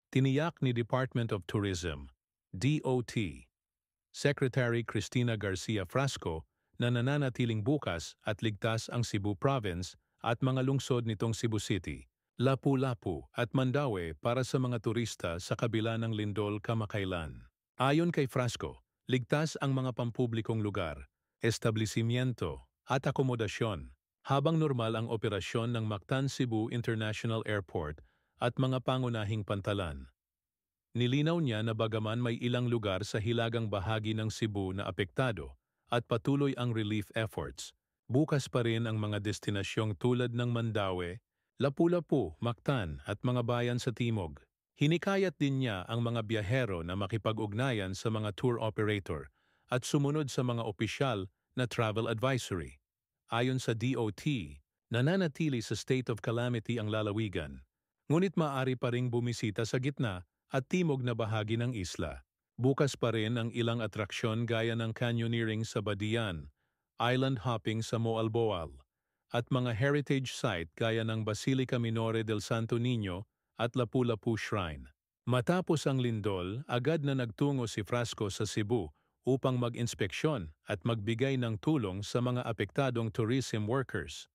Tiniyak ni Department of Tourism, DOT, Secretary Cristina Garcia Frasco na nananatiling bukas at ligtas ang Cebu Province at mga lungsod nitong Cebu City, Lapu-Lapu at Mandaue para sa mga turista sa kabila ng lindol kamakailan. Ayon kay Frasco, ligtas ang mga pampublikong lugar, establishmiento at akomodasyon, habang normal ang operasyon ng Mactan Cebu International Airport at mga pangunahing pantalan. Nilinaw niya na bagaman may ilang lugar sa hilagang bahagi ng Cebu na apektado at patuloy ang relief efforts, bukas pa rin ang mga destinasyong tulad ng Mandaue, Lapu-Lapu, Mactan at mga bayan sa Timog. Hinikayat din niya ang mga biyahero na makipag-ugnayan sa mga tour operator at sumunod sa mga opisyal na travel advisory. Ayon sa DOT, nananatili sa state of calamity ang lalawigan, ngunit maaari pa ring bumisita sa gitna at timog na bahagi ng isla. Bukas pa rin ang ilang atraksyon gaya ng canyoneering sa Badian, island hopping sa Moalboal, at mga heritage site gaya ng Basilica Minore del Santo Niño at Lapu-Lapu Shrine. Matapos ang lindol, agad na nagtungo si Frasco sa Cebu upang mag-inspeksyon at magbigay ng tulong sa mga apektadong tourism workers.